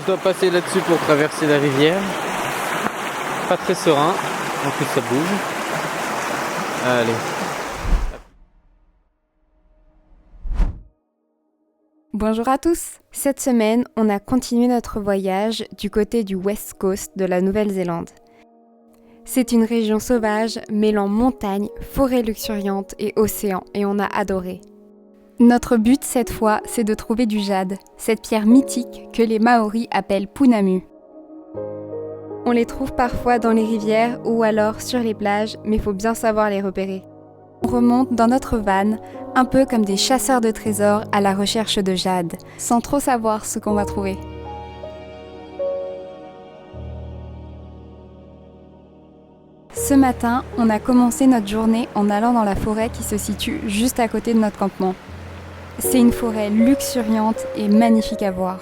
je dois passer là-dessus pour traverser la rivière. Pas très serein, en plus ça bouge. Allez. Bonjour à tous. Cette semaine, on a continué notre voyage du côté du West Coast de la Nouvelle-Zélande. C'est une région sauvage mêlant montagne, forêt luxuriante et océan, et on a adoré. Notre but cette fois, c'est de trouver du jade, cette pierre mythique que les Maoris appellent Pounamu. On les trouve parfois dans les rivières ou alors sur les plages, mais il faut bien savoir les repérer. On remonte dans notre van, un peu comme des chasseurs de trésors à la recherche de jade, sans trop savoir ce qu'on va trouver. Ce matin, on a commencé notre journée en allant dans la forêt qui se situe juste à côté de notre campement. C'est une forêt luxuriante et magnifique à voir.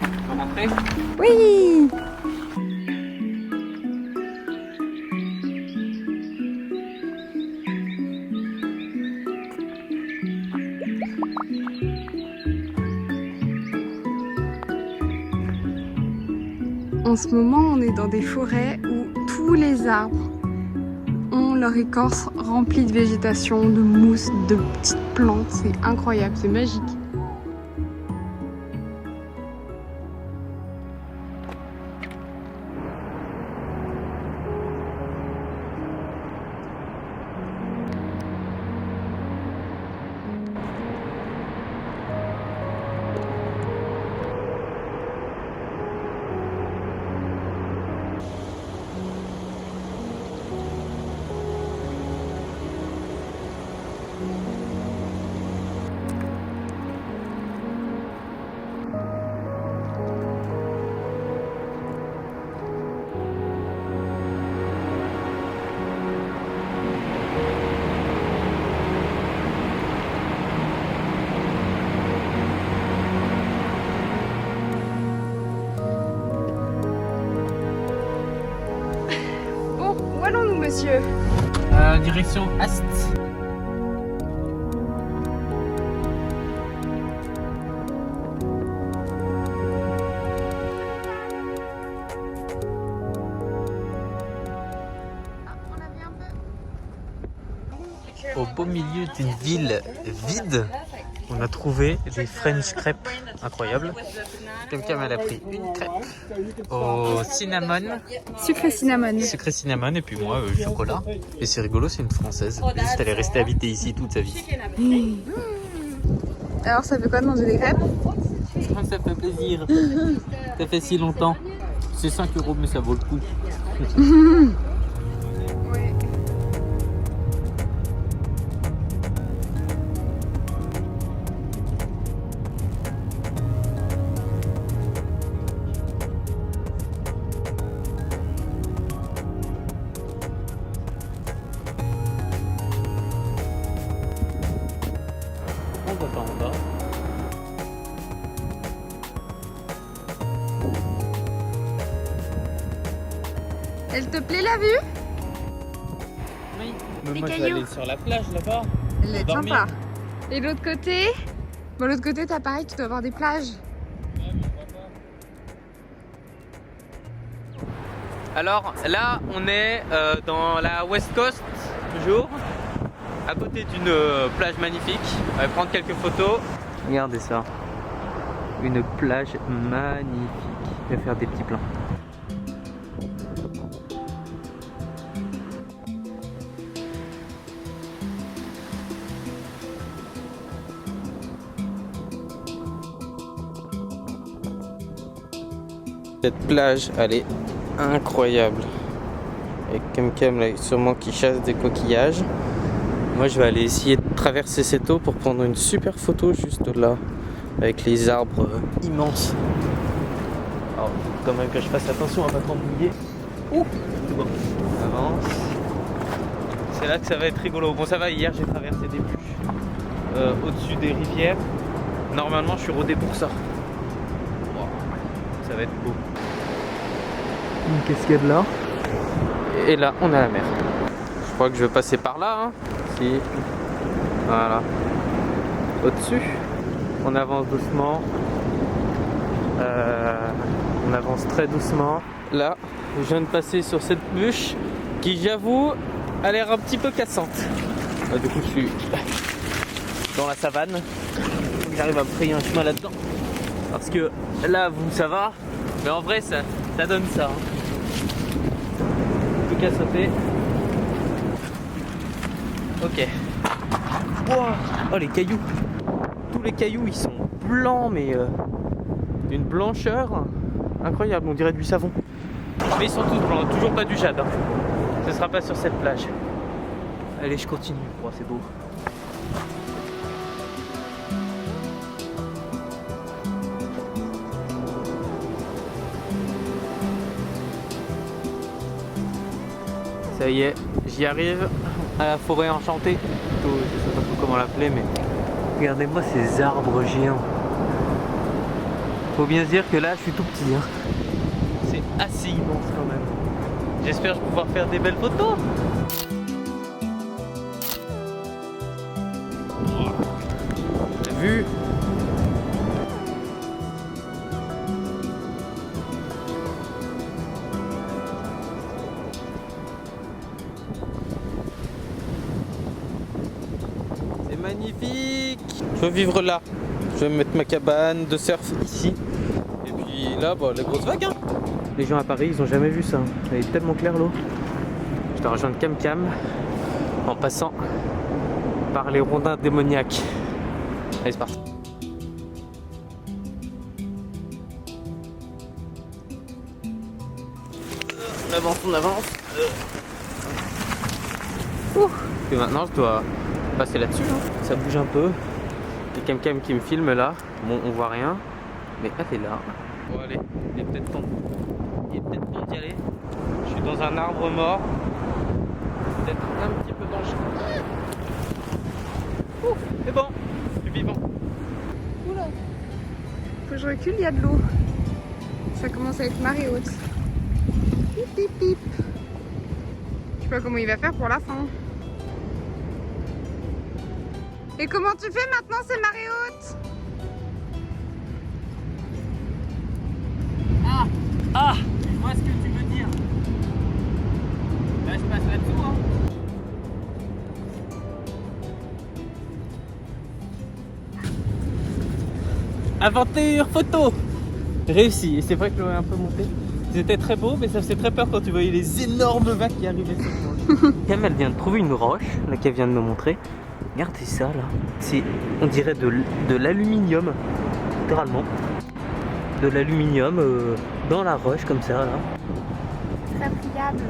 On peut rentrer ? Oui! En ce moment, on est dans des forêts où tous les arbres ont leur écorce remplie de végétation, de mousse, de petites plantes. C'est incroyable, c'est magique. Bon, où allons-nous, monsieur? Direction Est. Au beau milieu d'une ville vide, on a trouvé des French crêpes incroyables. Quelqu'un m'a pris une crêpe au cinnamon, Sucré cinnamon. sucré cinnamon, et puis moi chocolat. Et c'est rigolo, c'est une française. Juste, elle est restée habiter ici toute sa vie. Alors, ça fait quoi de manger des crêpes? Ça fait plaisir. Ça fait si longtemps. C'est 5 €, mais ça vaut le coup. Ouais. On va pas en bas. Elle te plaît la vue? Oui. Mais Les moi je vais cailloux. aller sur la plage là-bas. Elle est dormir. sympa. Et de l'autre côté? Bon, de l'autre côté, t'as pareil, tu dois avoir des plages. Alors là, on est dans la West Coast, toujours, à côté d'une plage magnifique. On va prendre quelques photos. Regardez ça, une plage magnifique. Je vais faire des petits plans. Cette plage, elle est incroyable. Avec Kem là, sûrement qui chasse des coquillages. Moi je vais aller essayer de traverser cette eau pour prendre une super photo juste là, avec les arbres immenses. Alors faut quand même que je fasse attention à pas trop mouiller. Ouh, bon, on avance. C'est là que ça va être rigolo. Bon ça va, hier j'ai traversé des bûches au-dessus des rivières. Normalement je suis rodé pour ça. ça va être beau. Une cascade là. Et là, on a la mer. Je crois que je vais passer par là. Hein. Si. Voilà. Au-dessus. On avance doucement. On avance très doucement. Là, je viens de passer sur cette bûche qui, j'avoue, a l'air un petit peu cassante. Du coup, je suis dans la savane. Faut que j'arrive à me frayer un chemin là-dedans. Parce que là, vous, ça va. Mais en vrai, ça donne ça. Hein. Tout qu'à sauter. Ok. Wow. Oh, les cailloux. Tous les cailloux, ils sont blancs, mais d'une blancheur incroyable. On dirait du savon. Mais ils sont tous blancs. Toujours pas du jade. Hein. Ce sera pas sur cette plage. Allez, je continue. Oh, c'est beau. Ça y est, j'y arrive à la forêt enchantée. Je sais pas trop comment l'appeler, mais regardez-moi ces arbres géants. Faut bien se dire que là, je suis tout petit. Hein. C'est assez immense quand même. J'espère pouvoir faire des belles photos. T'as vu ? C'est magnifique. Je veux vivre là. Je vais mettre ma cabane de surf ici. Et puis là, bah, les grosses vagues. Hein. Les gens à Paris, ils ont jamais vu ça. Elle est tellement claire l'eau. Je dois rejoindre Cam Cam en passant par les rondins démoniaques. Allez, c'est parti. On avance. Et maintenant, je dois passer là-dessus. Hein. Ça bouge un peu. Il y a Cam Cam qui me filme là. Bon, on voit rien. Mais elle est là. Bon, allez, il est peut-être temps. Il est peut-être temps d'y aller. Je suis dans un arbre mort. Peut-être un petit peu dangereux. C'est bon, je suis vivant. Oula. Faut que je recule, il y a de l'eau. Ça commence à être marée haute. Pip pip pip. Je sais pas comment il va faire pour la fin. Et comment tu fais maintenant, c'est marée haute? Ah, je vois ce que tu veux dire. Là, je passe là-dessous. Hein. Aventure photo réussi. Et c'est vrai que l'eau est un peu montée. C'était très beau, mais ça faisait très peur quand tu voyais les énormes vagues qui arrivaient sur moi. Cam, elle vient de trouver une roche, là qu'elle vient de me montrer. Regardez ça là. C'est, on dirait de l'aluminium, littéralement. De l'aluminium dans la roche comme ça là. Très pliable.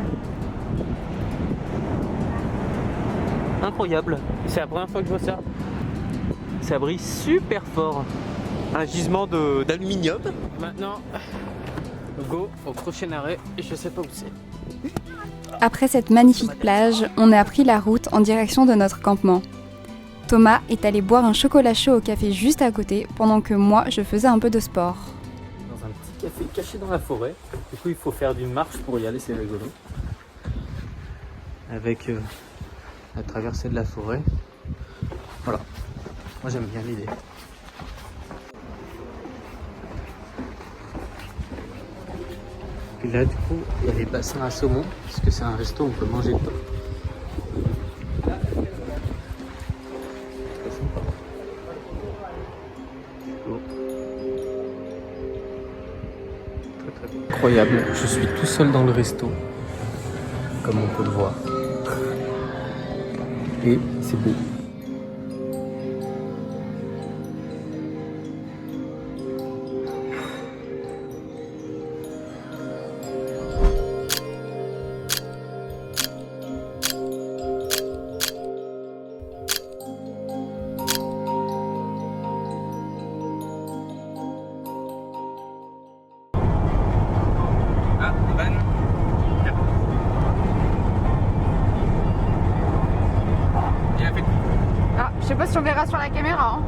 Incroyable. C'est la première fois que je vois ça. Ça brille super fort. Un gisement d'aluminium. Maintenant, go au prochain arrêt et je sais pas où c'est. Après cette magnifique plage, on a pris la route en direction de notre campement. Thomas est allé boire un chocolat chaud au café juste à côté, pendant que moi, je faisais un peu de sport. Dans un petit café caché dans la forêt. Du coup, il faut faire d'une marche pour y aller, c'est rigolo. Avec la traversée de la forêt. Voilà. Moi, j'aime bien l'idée. Et là, du coup, il y a les bassins à saumon, parce que c'est un resto, on peut manger dedans. Très sympa. Beau. Très très beau. Incroyable, je suis tout seul dans le resto, comme on peut le voir. Et c'est beau. Je sais pas si on verra sur la caméra. Hein.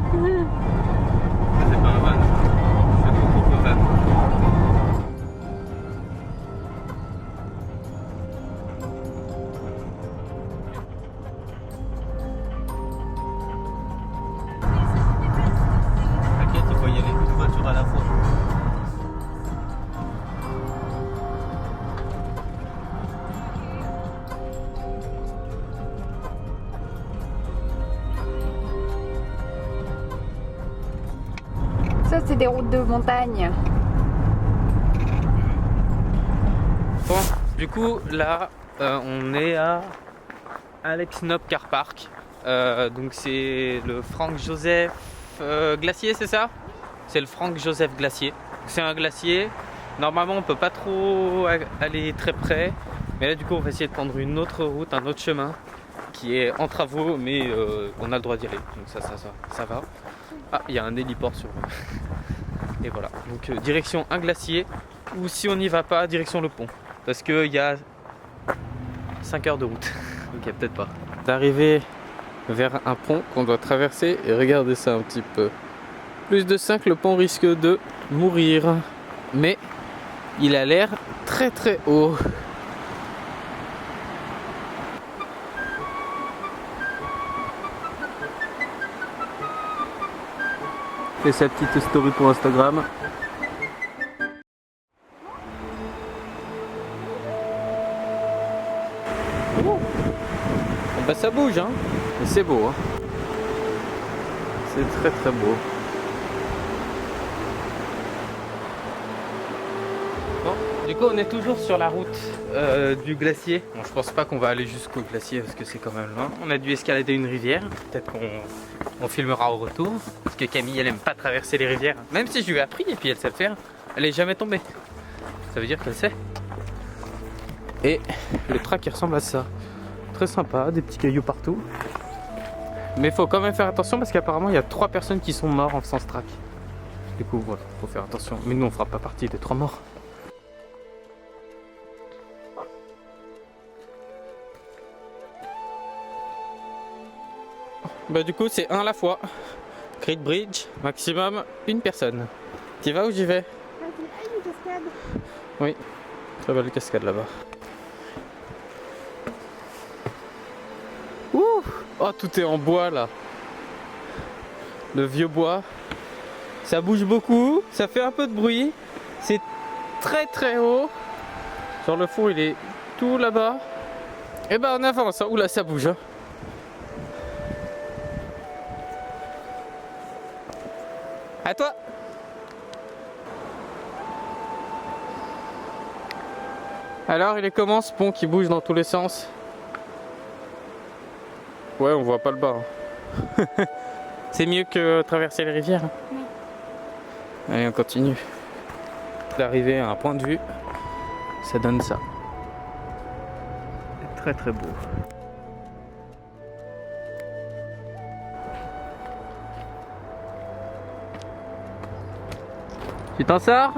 C'est pas un van, c'est beaucoup de van. des routes de montagne. Bon, du coup, là, on est à Alex Knopp Car Park. Donc c'est le Frank Joseph glacier, c'est ça? C'est le Frank Joseph glacier. C'est un glacier. Normalement, on peut pas trop aller très près. Mais là, du coup, on va essayer de prendre une autre route, un autre chemin qui est en travaux, mais on a le droit d'y aller. Donc ça va. Ah, il y a un héliport sur Et voilà. Donc direction un glacier, ou si on n'y va pas, direction le pont. Parce qu'il y a 5 heures de route. Ok, peut-être pas. D'arriver vers un pont qu'on doit traverser et regardez ça un petit peu. Plus de 5, le pont risque de mourir. Mais il a l'air très très haut. Et sa petite story pour Instagram. Oh. Bah ça bouge hein. Et c'est beau hein. C'est très très beau. Bon, du coup on est toujours sur la route du glacier. Bon, je pense pas qu'on va aller jusqu'au glacier parce que c'est quand même loin. On a dû escalader une rivière. Peut-être qu'on filmera au retour. Parce que Camille elle aime pas traverser les rivières. Même si je lui ai appris et puis elle sait le faire. Elle est jamais tombée. Ça veut dire qu'elle sait. Et le track il ressemble à ça. Très sympa, des petits cailloux partout. Mais il faut quand même faire attention parce qu'apparemment il y a 3 personnes qui sont mortes en faisant ce track. Du coup voilà, faut faire attention. Mais nous on fera pas partie des 3 morts. Bah du coup c'est un à la fois. Great Bridge, maximum une personne. Tu vas ou j'y vais? Une cascade. Oui, très belle cascade là-bas. Ouh! Oh, tout est en bois là. Le vieux bois. Ça bouge beaucoup, ça fait un peu de bruit. C'est très très haut. Sur le fond, il est tout là-bas. Et ben on avance. Oula, ça bouge. Hein. À toi. Alors, il est comment ce pont qui bouge dans tous les sens? Ouais, on voit pas le bas. Hein. C'est mieux que traverser les rivières. Hein. Oui. Allez, on continue. D'arriver à un point de vue, ça donne ça. C'est très très beau. Tu t'en sors?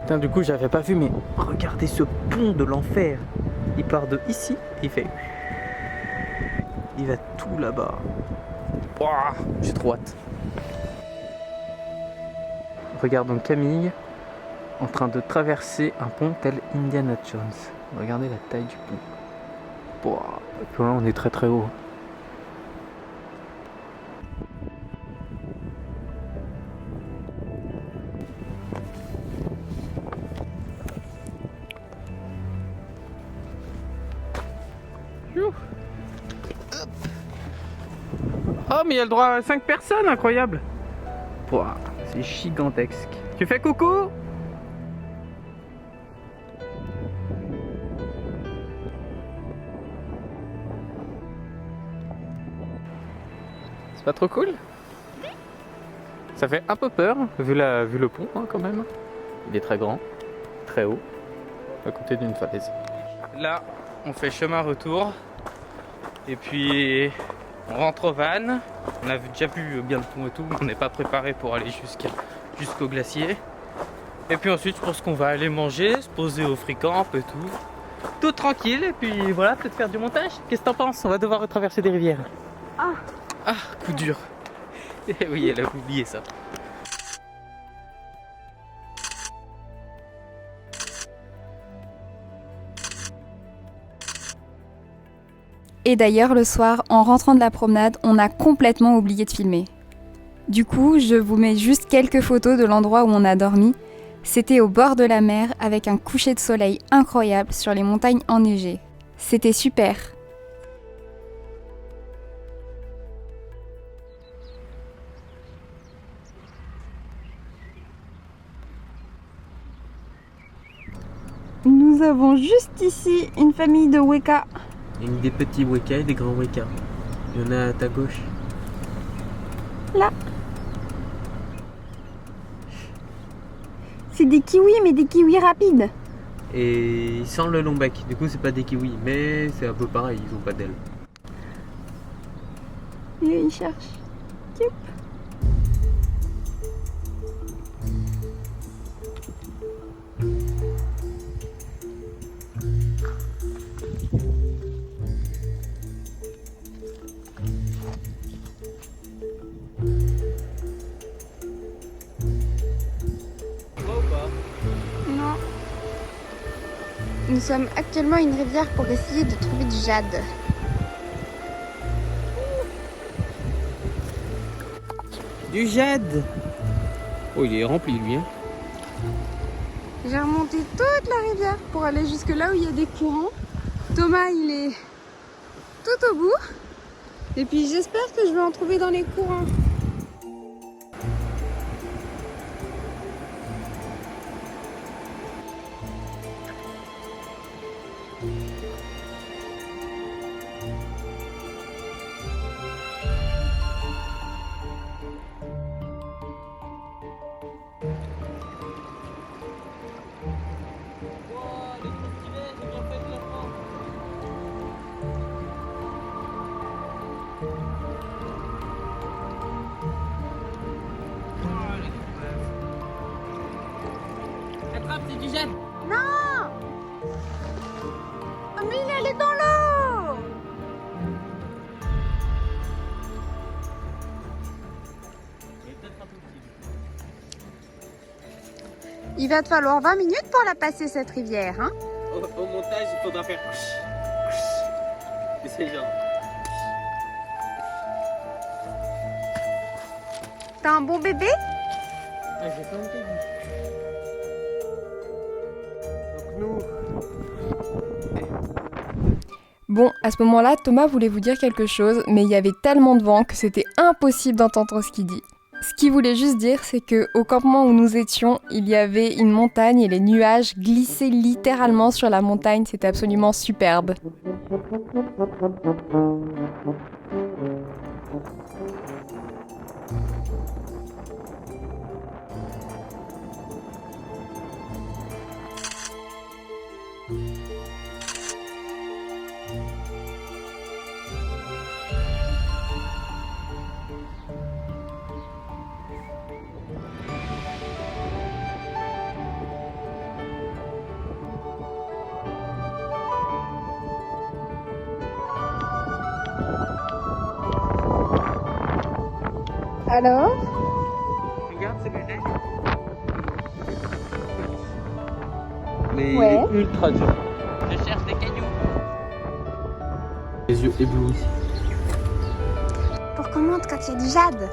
Putain, du coup, j'avais pas vu, mais regardez ce pont de l'enfer. Il part de ici, il fait. Il va tout là-bas. Ouah, j'ai trop hâte. Regardons Camille en train de traverser un pont tel Indiana Jones. Regardez la taille du pont. Ouah, là, on est très très haut. Oh mais il y a le droit à 5 personnes, incroyable. Pouah, c'est gigantesque. Tu fais coucou? C'est pas trop cool? Ça fait un peu peur, vu le pont hein, quand même. Il est très grand, très haut, à côté d'une falaise. Là, on fait chemin retour. Et puis, on rentre au van. On a déjà vu bien le pont et tout. On n'est pas préparé pour aller jusqu'au glacier. Et puis ensuite, je pense qu'on va aller manger, se poser au free-camp et tout. Tout tranquille. Et puis voilà, peut-être faire du montage. Qu'est-ce que t'en penses? On va devoir retraverser des rivières. Ah, coup dur. Et oui, elle a oublié ça. Et d'ailleurs, le soir, en rentrant de la promenade, on a complètement oublié de filmer. Du coup, je vous mets juste quelques photos de l'endroit où on a dormi. C'était au bord de la mer avec un coucher de soleil incroyable sur les montagnes enneigées. C'était super. Nous avons juste ici une famille de weka. Il y a des petits weka et des grands weka. Il y en a à ta gauche. Là. C'est des kiwis, mais des kiwis rapides. Et sans le long bec. Du coup, c'est pas des kiwis, mais c'est un peu pareil, ils ont pas d'ailes. Et il cherche. Youp. Non. Nous sommes actuellement à une rivière pour essayer de trouver du jade. Du jade. Oh, il est rempli lui. Hein. J'ai remonté toute la rivière pour aller jusque là où il y a des courants. Thomas, il est tout au bout. Et puis j'espère que je vais en trouver dans les courants. Attrape, c'est du jade. Non! Mais il est allé dans l'eau! Il va te falloir 20 minutes pour la passer cette rivière, hein? Au montage, il faudra faire. Et c'est genre. T'as un bon bébé? Ah, j'ai pas entendu. Donc nous. Bon, à ce moment-là, Thomas voulait vous dire quelque chose, mais il y avait tellement de vent que c'était impossible d'entendre ce qu'il dit. Ce qu'il voulait juste dire, c'est que au campement où nous étions, il y avait une montagne et les nuages glissaient littéralement sur la montagne. C'était absolument superbe. Alors? Regarde, c'est le jade. Mais Ouais. il est ultra dur. Je cherche des cailloux. Les yeux éblouis. Pour qu'on monte quand il y a du jade.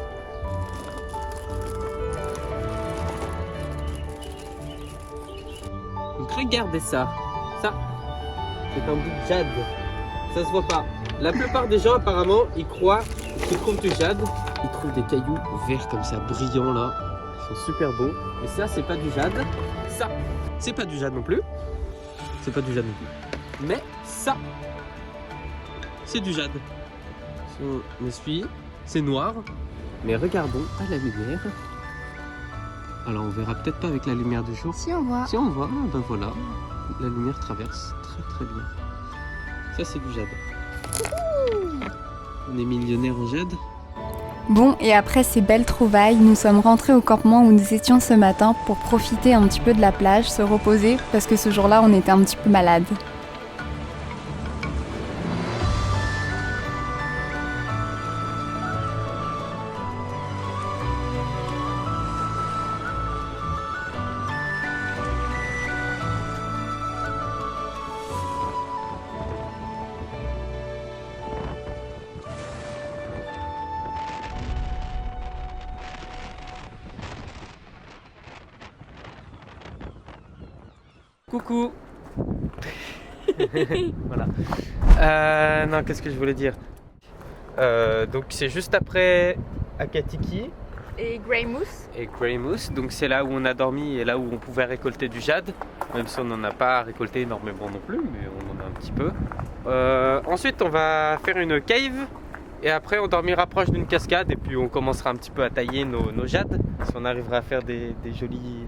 Donc regardez ça. Ça, c'est un bout de jade. Ça se voit pas. La plupart des gens, apparemment, ils croient qu'ils trouvent du jade. Ils trouvent des cailloux verts comme ça, brillants là. Ils sont super beaux. Mais ça, c'est pas du jade. Ça, c'est pas du jade non plus. C'est pas du jade non plus. Mais ça, c'est du jade. Si on essuie, c'est noir. Mais regardons à la lumière. Alors on verra peut-être pas avec la lumière du jour. Si on voit. Si on voit, ben voilà, la lumière traverse très très bien. Ça c'est du jade. On est millionnaire en jade. Bon, et après ces belles trouvailles, nous sommes rentrés au campement où nous étions ce matin pour profiter un petit peu de la plage, se reposer, parce que ce jour-là, on était un petit peu malades. Coucou. Voilà. Non, qu'est-ce que je voulais dire. Donc c'est juste après Akatiki Et Grey Moose. Et Grey Moose, donc c'est là où on a dormi et là où on pouvait récolter du jade, même si on n'en a pas récolté énormément non plus, mais on en a un petit peu. Ensuite on va faire une cave et après on dormira proche d'une cascade et puis on commencera un petit peu à tailler nos jades, si on arrivera à faire des jolis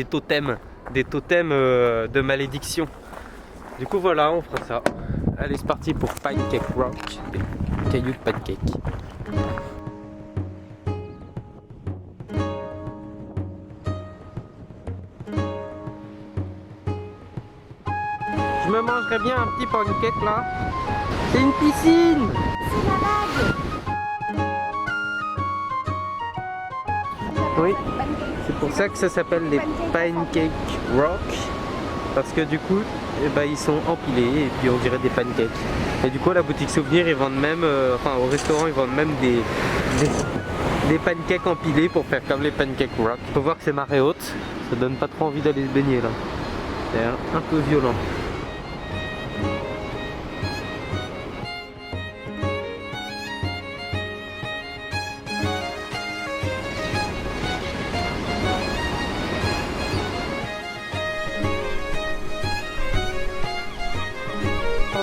totems de malédiction. Du coup voilà, on fera ça. Allez, c'est parti pour Pancake Rock, des cailloux de pancake. Je me mangerais bien un petit pancake là. C'est une piscine. C'est la vague. Oui, c'est pour ça que ça s'appelle les Pancake Rock. Parce que du coup, eh ben, ils sont empilés et puis on dirait des pancakes. Et du coup, à la boutique souvenir, ils vendent même, enfin au restaurant, ils vendent même des pancakes empilés pour faire comme les Pancake Rock. Faut voir que c'est marée haute, ça donne pas trop envie d'aller se baigner là. C'est un peu violent.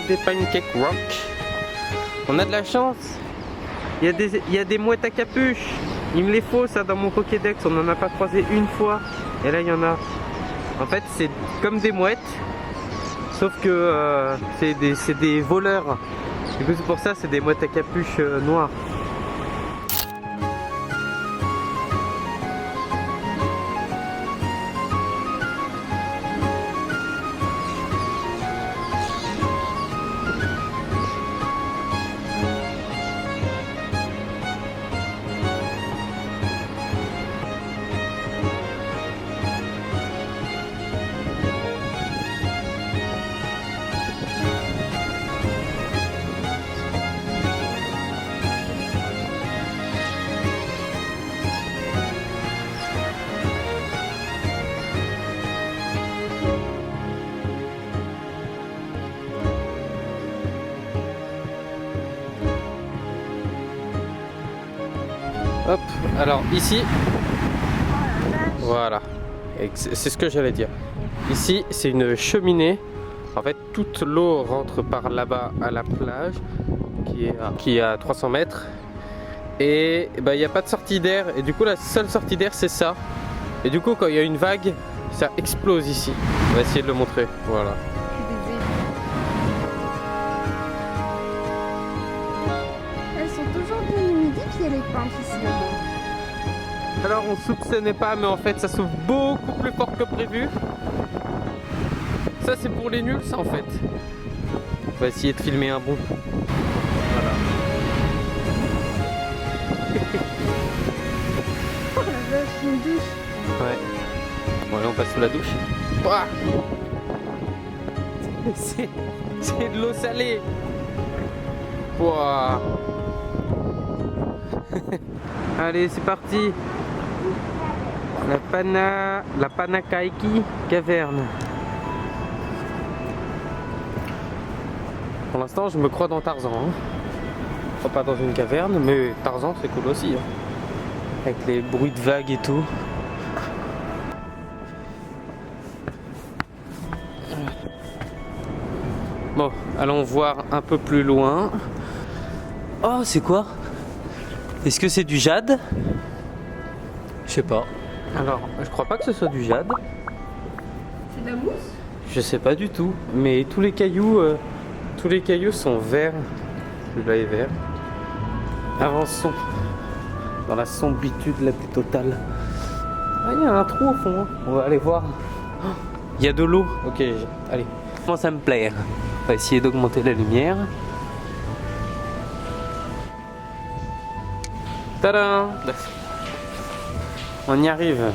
Des Pancake Rock. On a de la chance. Il y a des mouettes à capuche. Il me les faut ça dans mon Pokédex. On n'en a pas croisé une fois. Et là il y en a. En fait c'est comme des mouettes. Sauf que c'est des voleurs. Du coup c'est pour ça c'est des mouettes à capuche noires. Hop, alors ici, voilà, c'est ce que j'allais dire. Ici, c'est une cheminée. En fait, toute l'eau rentre par là-bas à la plage, qui est à 300 mètres. Et il n'y a pas de sortie d'air. Et du coup, la seule sortie d'air, c'est ça. Et du coup, quand il y a une vague, ça explose ici. On va essayer de le montrer. Voilà. Elles sont toujours bien humides, puis elle est peinte ici. Alors on soupçonnait pas, mais en fait ça s'ouvre beaucoup plus fort que prévu. Ça c'est pour les nuls ça en fait. On va essayer de filmer un bon. Voilà. Oh la vache, une douche. Ouais. Bon allez on passe sous la douche. Ouah. C'est de l'eau salée. Ouah. Allez c'est parti. La Panakaiki caverne. Pour l'instant, je me crois dans Tarzan. Hein. Enfin, pas dans une caverne, mais Tarzan c'est cool aussi. Hein. Avec les bruits de vagues et tout. Bon, allons voir un peu plus loin. Oh, c'est quoi? Est-ce que c'est du jade? Je sais pas. Alors, je crois pas que ce soit du jade. C'est de la mousse? Je sais pas du tout, mais tous les cailloux sont verts. Celui-là est vert. Avançons dans la sombritude la plus totale. Ah, il y a un trou au fond. Hein. On va aller voir. Oh, il y a de l'eau. Ok, allez. Commence à me plaire. On va essayer d'augmenter la lumière. Tadam! On y arrive.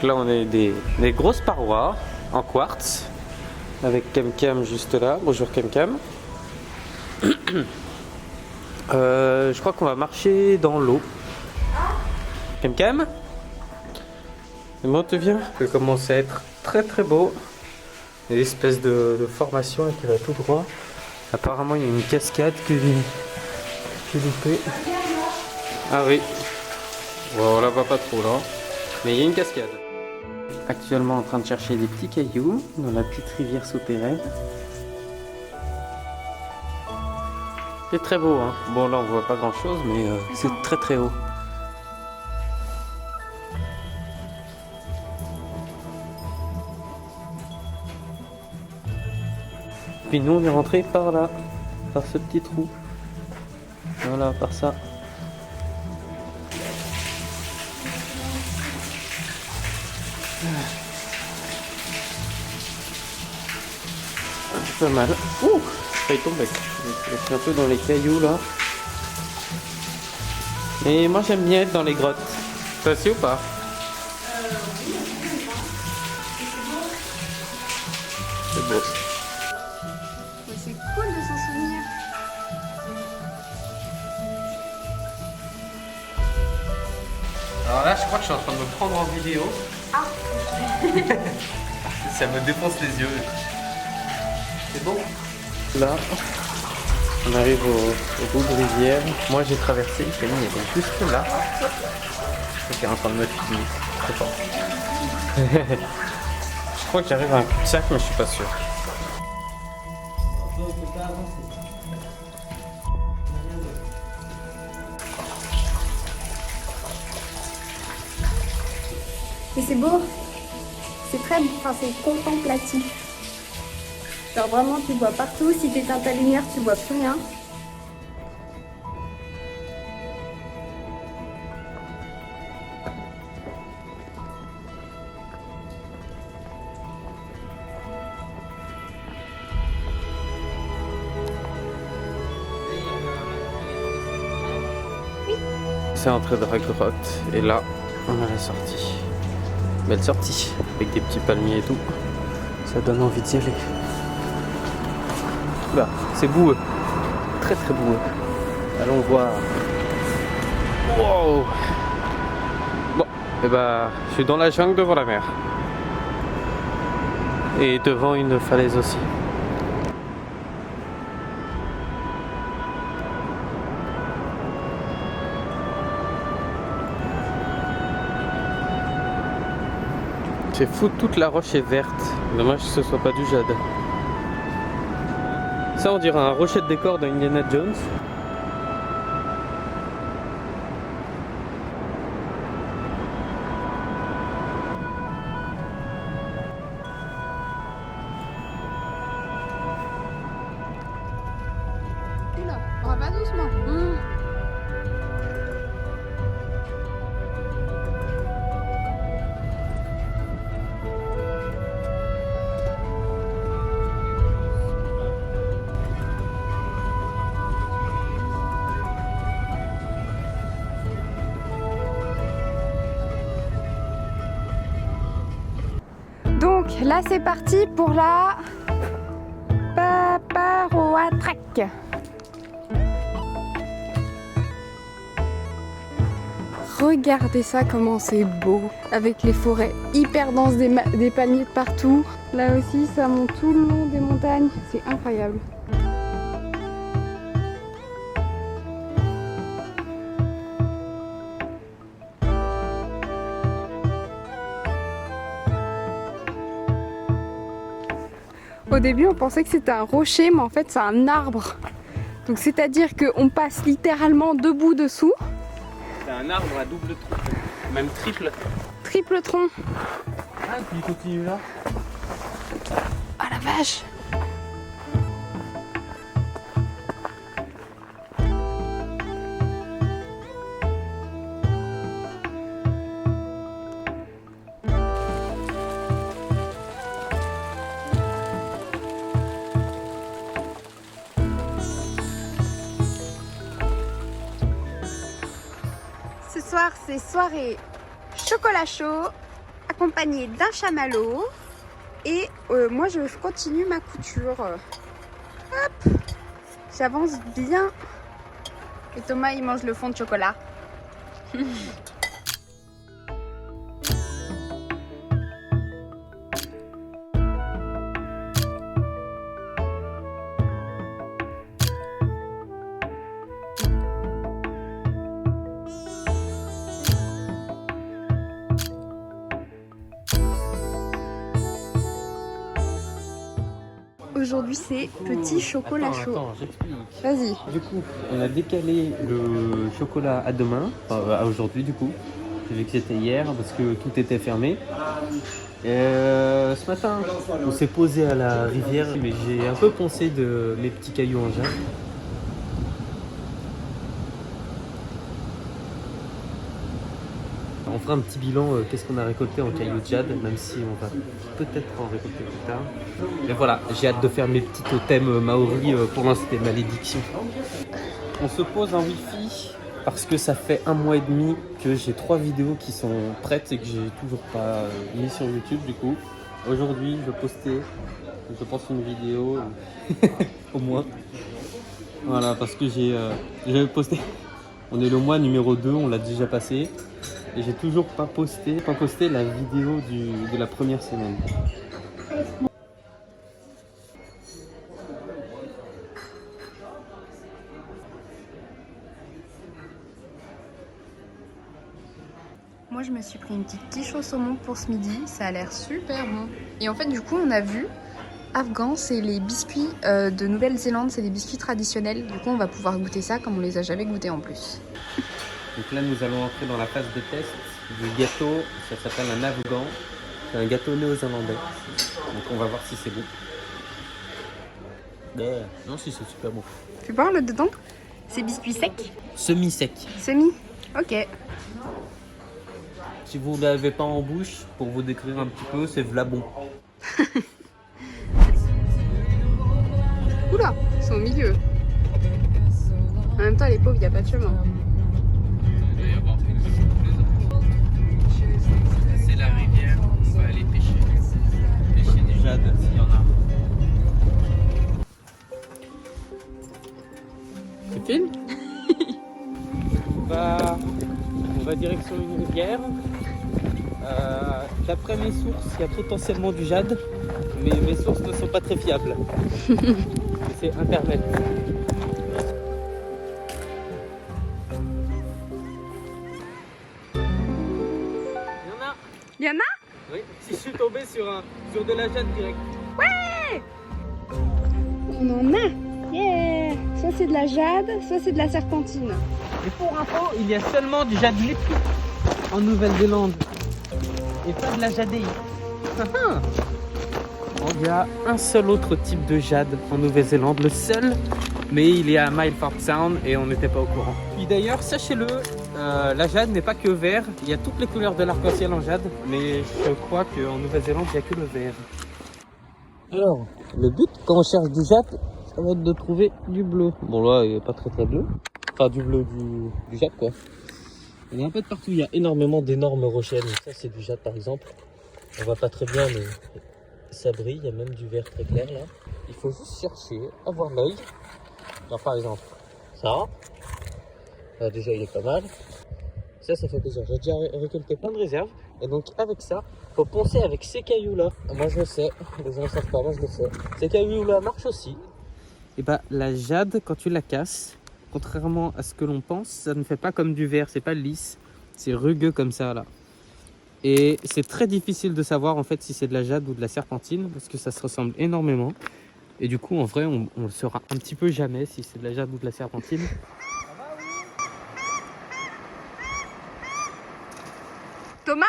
Là, on a des grosses parois en quartz. Avec Cam juste là. Bonjour Cam. Je crois qu'on va marcher dans l'eau. Cam? C'est bon, tu viens? Ça commence à être très très beau. Une espèce de formation qui va tout droit. Apparemment, il y a une cascade que j'ai loupée. Ah oui. Ouais, on la voit pas trop là. Mais il y a une cascade. Actuellement en train de chercher des petits cailloux dans la petite rivière souterraine. C'est très beau, hein. Bon là on voit pas grand chose, mais c'est très très haut. Puis nous on est rentré par là, par ce petit trou. Voilà, par ça. Pas mal. Ouh, il tombe. Je suis un peu dans les cailloux là. Et moi j'aime bien être dans les grottes. Toi aussi ou pas? C'est beau. Mais c'est cool de s'en souvenir. Alors là, je crois que je suis en train de me prendre en vidéo. Ah. Ça me défonce les yeux. C'est bon. Là, on arrive au bout de rivière. Moi, j'ai traversé. Camille est juste là. Donc, elle est en train de me filmer. Très fort. Je crois que j'arrive à un cul-de-sac, mais je suis pas sûr. Et c'est beau. C'est très, enfin c'est contemplatif. Genre vraiment tu vois partout. Si tu éteins ta lumière, tu vois plus rien. C'est entré dans la grotte et là on a la sortie. Belle sortie avec des petits palmiers et tout. Ça donne envie d'y aller. Là, c'est boueux. Très très boueux. Allons voir. Wow. Bon, et bah je suis dans la jungle devant la mer. Et devant une falaise aussi. C'est fou, toute la roche est verte. Dommage que ce soit pas du jade. Ça, on dirait un rocher de décor de Indiana Jones. Oula, on va pas doucement. Donc là c'est parti pour la Paparoa Trek. Regardez ça comment c'est beau, avec les forêts hyper denses, des palmiers de partout. Là aussi ça monte tout le long des montagnes, c'est incroyable. Au début on pensait que c'était un rocher, mais en fait c'est un arbre. Donc c'est-à-dire qu'on passe littéralement debout dessous. C'est un arbre à double tronc, même triple. Triple tronc. Ah, puis il continue là. Ah la vache! Ce soir, c'est soirée chocolat chaud accompagné d'un chamallow. Et moi, je continue ma couture. Hop, j'avance bien. Et Thomas, il mange le fond de chocolat. d'aujourd'hui c'est petit chocolat chaud. Attends, j'explique. Vas-y. Du coup, on a décalé le chocolat à demain, enfin à aujourd'hui du coup. J'ai vu que c'était hier parce que tout était fermé. Ce matin, on s'est posé à la rivière, mais j'ai un peu poncé de mes petits cailloux en jade. On fera un petit bilan, qu'est-ce qu'on a récolté en cailloux de jade, même si on va peut-être en récolter plus tard. Mais voilà, j'ai hâte de faire mes petits totems maoris, pour l'instant c'était malédiction. On se pose en wifi parce que ça fait 1 mois et demi que j'ai 3 vidéos qui sont prêtes et que j'ai toujours pas mis sur YouTube du coup. Aujourd'hui je postais, je pense une vidéo au moins. Voilà, parce que j'avais posté, on est le mois numéro 2, on l'a déjà passé. Et j'ai toujours pas posté la vidéo de la première semaine. Moi je me suis pris une petite quiche au saumon pour ce midi, ça a l'air super bon. Et en fait du coup on a vu, afghan c'est les biscuits de Nouvelle-Zélande, c'est des biscuits traditionnels. Du coup on va pouvoir goûter ça comme on les a jamais goûtés en plus. Donc là nous allons entrer dans la phase de test du gâteau, ça s'appelle un afghan. C'est un gâteau néo-zélandais. Donc on va voir si c'est bon. Non si c'est super bon. Tu vois là dedans? C'est biscuits secs? Semi-sec. Semi? Ok. Si vous ne l'avez pas en bouche, pour vous décrire un petit peu, c'est vlabon. Oula, ils sont au milieu. En même temps les pauvres, il n'y a pas de chemin. C'est la rivière, on va aller pêcher. Pêcher du jade s'il y en a. Tu filmes? on va direction une rivière. D'après mes sources, il y a potentiellement du jade, mais mes sources ne sont pas très fiables. C'est internet. Il y en a? Oui, si je suis tombé sur de la jade direct. Ouais! On en a! Yeah! Soit c'est de la jade, soit c'est de la serpentine. Et pour info, il y a seulement du jade électrique en Nouvelle-Zélande. Et pas de la jadée. Il y a un seul autre type de jade en Nouvelle-Zélande, le seul, mais il est à Milford Sound et on n'était pas au courant. Puis d'ailleurs, sachez-le, la jade n'est pas que vert, il y a toutes les couleurs de l'arc-en-ciel en jade, mais je crois qu'en Nouvelle-Zélande, il n'y a que le vert. Alors, le but quand on cherche du jade, ça va être de trouver du bleu. Bon là, il n'est pas très bleu, enfin du bleu du jade quoi. Il y a un peu de partout, il y a énormément d'énormes rochers, donc ça c'est du jade par exemple. On voit pas très bien mais ça brille, il y a même du vert très clair là. Il faut juste chercher, avoir l'œil. Alors par exemple, ça, là, déjà il est pas mal. Ça fait plaisir, j'ai déjà récolté plein de réserves. Et donc avec ça, faut poncer avec ces cailloux là. Moi je le sais, les gens ne savent pas, moi je le sais. Ces cailloux là marchent aussi. Et bah la jade, quand tu la casses, contrairement à ce que l'on pense, ça ne fait pas comme du verre, c'est pas lisse, c'est rugueux comme ça là. Et c'est très difficile de savoir en fait si c'est de la jade ou de la serpentine parce que ça se ressemble énormément. Et du coup en vrai on le saura un petit peu jamais si c'est de la jade ou de la serpentine. Thomas!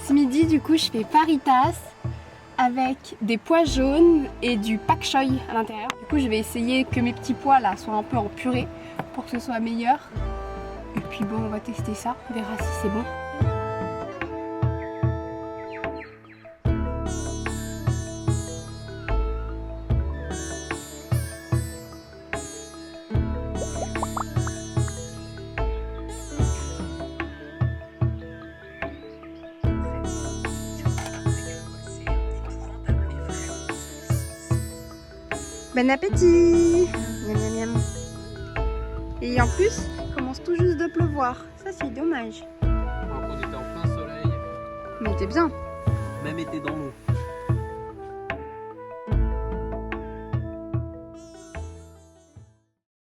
Ce midi, du coup, je fais faritas avec des pois jaunes et du pak choi à l'intérieur. Du coup, je vais essayer que mes petits pois là soient un peu en purée pour que ce soit meilleur. Et puis bon, on va tester ça, on verra si c'est bon. Bon appétit! Miam, miam, miam. Et en plus, il commence tout juste de pleuvoir. Ça, c'est dommage. Alors qu'on était en plein soleil. Mais t'es bien. Même été dans l'eau.